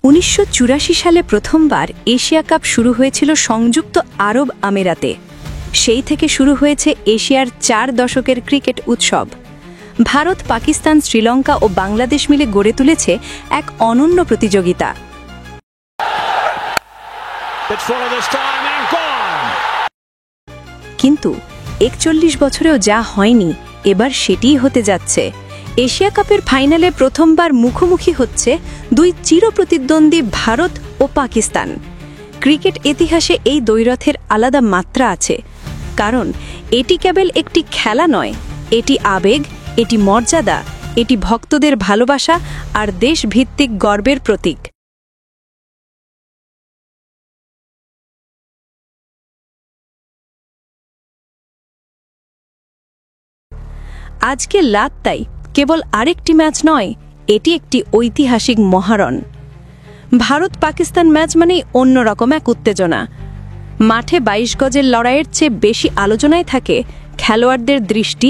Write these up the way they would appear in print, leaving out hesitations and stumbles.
1984 সালে প্রথমবার Asia cup শুরু হয়েছিল সংযুক্ত আরব আমিরাতে। সেই থেকে শুরু হয়েছে এশিয়ার 4 দশকের ক্রিকেট উৎসব। ভারত, পাকিস্তান, শ্রীলঙ্কা ও বাংলাদেশ মিলে গড়ে তুলেছে এক অনন্য প্রতিযোগিতা। কিন্তু 41 বছরেও যা হয়নি, এবার সেটিই হতে যাচ্ছে। এশিয়া কাপের ফাইনালে প্রথমবার মুখোমুখি হচ্ছে দুই চিরপ্রতিদ্বন্দ্বী ভারত ও পাকিস্তান। ক্রিকেট ইতিহাসে এই দ্বৈরথের আলাদা মাত্রা আছে, কারণ এটি কেবল একটি খেলা নয়, এটি আবেগ, এটি মর্যাদা, এটি ভক্তদের ভালোবাসা আর দেশভিত্তিক গর্বের প্রতীক। আজকে লাত্তাই কেবল আরেকটি ম্যাচ নয়, এটি একটি ঐতিহাসিক মহারণ। ভারত পাকিস্তান ম্যাচ মানেই অন্যরকম এক উত্তেজনা। মাঠে 22 গজের লড়াইয়ের চেয়ে বেশি আলোচনায় থাকে খেলোয়াড়দের দৃষ্টি,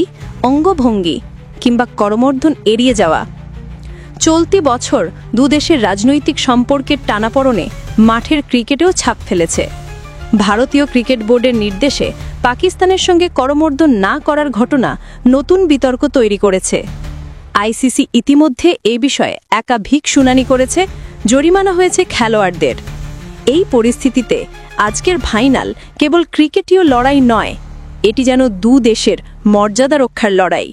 অঙ্গভঙ্গি কিংবা করমর্দন এড়িয়ে যাওয়া। চলতি বছর দুদেশের রাজনৈতিক সম্পর্কের টানাপড়নে মাঠের ক্রিকেটেও ছাপ ফেলেছে। ভারতীয় ক্রিকেট বোর্ডের নির্দেশে পাকিস্তানের সঙ্গে করমর্দন না করার ঘটনা নতুন বিতর্ক তৈরি করেছে। আইসিসি ইতিমধ্যে এই বিষয়ে একাধিক শুনানি করেছে, জরিমানা হয়েছে খেলোয়াড়দের। এই পরিস্থিতিতে আজকের ফাইনাল কেবল ক্রিকেটীয় লড়াই নয়, এটি যেন দু দেশের মর্যাদা রক্ষার লড়াই।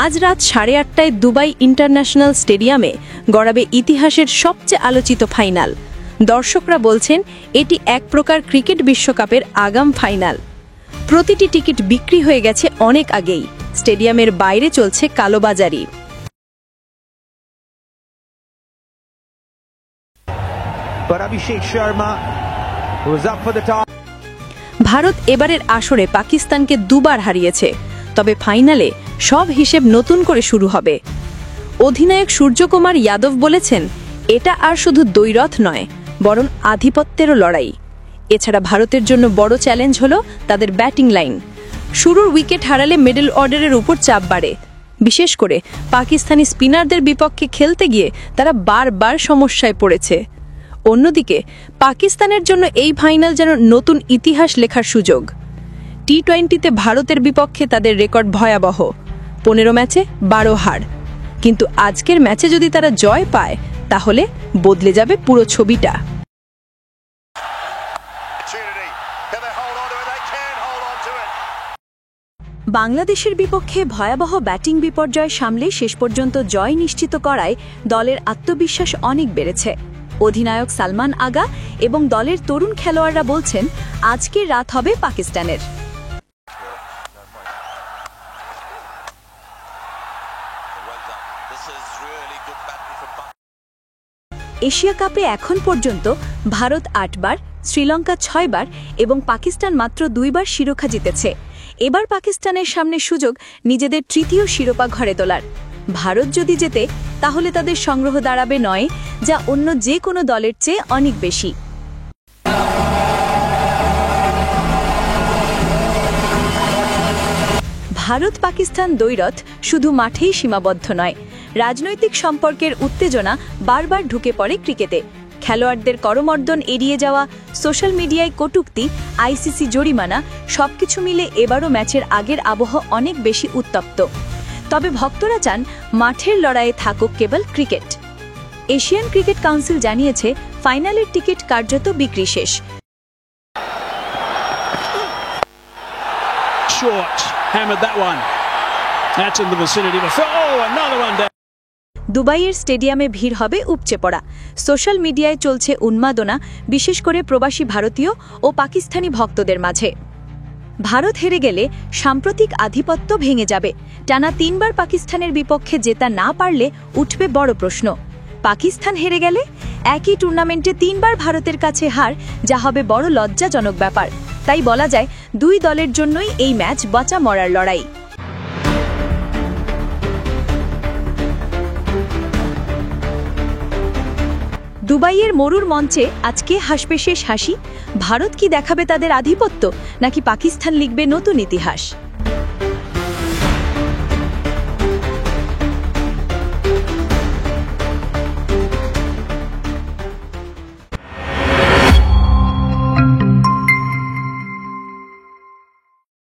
আজ রাত 8:30টায় দুবাই ইন্টারন্যাশনাল স্টেডিয়ামে গড়াবে ইতিহাসের সবচেয়ে আলোচিত ফাইনাল। দর্শকরা বলছেন এটি এক প্রকার ক্রিকেট বিশ্বকাপের আগাম ফাইনাল। প্রতিটি টিকিট বিক্রি হয়ে গেছে অনেক আগেই। স্টেডিয়ামের বাইরে চলছে কালোবাজারি। ভারত এবারের আসরে পাকিস্তানকে দুবার হারিয়েছে, তবে ফাইনালে সব হিসেব নতুন করে শুরু হবে। অধিনায়ক সূর্যকুমার যাদব বলেছেন, এটা আর শুধু দ্বৈরথ নয়, বরং আধিপত্যেরও লড়াই। এছাড়া ভারতের জন্য বড় চ্যালেঞ্জ হলো তাদের ব্যাটিং লাইন। শুরুর উইকেট হারালে মিডল অর্ডারের উপর চাপ বাড়ে। বিশেষ করে পাকিস্তানি স্পিনারদের বিপক্ষে খেলতে গিয়ে তারা বারবার সমস্যায় পড়েছে। অন্যদিকে পাকিস্তানের জন্য এই ফাইনাল যেন নতুন ইতিহাস লেখার সুযোগ। টি-20তে ভারতের বিপক্ষে তাদের রেকর্ড ভয়াবহ, 15 ম্যাচে 12 হার। কিন্তু আজকের ম্যাচে যদি তারা জয় পায়, তাহলে বদলে যাবে পুরো ছবিটা। বাংলাদেশের বিপক্ষে ভয়াবহ ব্যাটিং বিপর্যয় সামলে শেষ পর্যন্ত জয় নিশ্চিত করায় দলের আত্মবিশ্বাস অনেক বেড়েছে। অধিনায়ক সালমান আগা এবং দলের তরুণ খেলোয়াড়রা বলছেন, আজকের রাত হবে পাকিস্তানের। এশিয়া কাপে এখন পর্যন্ত ভারত 8 বার, শ্রীলঙ্কা 6 বার এবং পাকিস্তান মাত্র 2 বার শিরোপা জিতেছে। এবার পাকিস্তানের সামনে সুযোগ নিজেদের তৃতীয় শিরোপা ঘরে তোলার। ভারত যদি জেতে, তাহলে তাদের সংগ্রহ দাঁড়াবে 9, যা অন্য যে কোনো দলের চেয়ে অনেক বেশি। ভারত পাকিস্তান দ্বৈরথ শুধু মাঠেই সীমাবদ্ধ নয়, রাজনৈতিক সম্পর্কের উত্তেজনা বারবার ঢুকে পড়ে ক্রিকেটে। খেলোয়াড়দের করমর্দন এড়িয়ে যাওয়া, সোশ্যাল মিডিয়ায় কটূক্তি, আইসিসি জরিমানা, সবকিছু মিলে এবারও ম্যাচের আগের আবহ অনেক বেশি উত্তপ্ত। তবে ভক্তরা চান মাঠের লড়াইয়ে থাকুক কেবল ক্রিকেট। এশিয়ান ক্রিকেট কাউন্সিল জানিয়েছে, ফাইনালের টিকিট কার্যত বিক্রি শেষ। দুবাইয়ের স্টেডিয়ামে ভিড় হবে উপচে পড়া। সোশ্যাল মিডিয়ায় চলছে উন্মাদনা, বিশেষ করে প্রবাসী ভারতীয় ও পাকিস্তানি ভক্তদের মাঝে। ভারত হেরে গেলে সাম্প্রতিক আধিপত্য ভেঙে যাবে। টানা 3 বার পাকিস্তানের বিপক্ষে জেতা না পারলে উঠবে বড় প্রশ্ন। পাকিস্তান হেরে গেলে একই টুর্নামেন্টে 3 বার ভারতের কাছে হার, যা হবে বড় লজ্জাজনক ব্যাপার। তাই বলা যায়, দুই দলের জন্যই এই ম্যাচ বাঁচা মরার লড়াই। দুবাইয়ের মরুর মঞ্চে আজকে হাসবে শেষ হাসি। ভারত কি দেখাবে তাদের আধিপত্য, নাকি পাকিস্তান লিখবে নতুন ইতিহাস?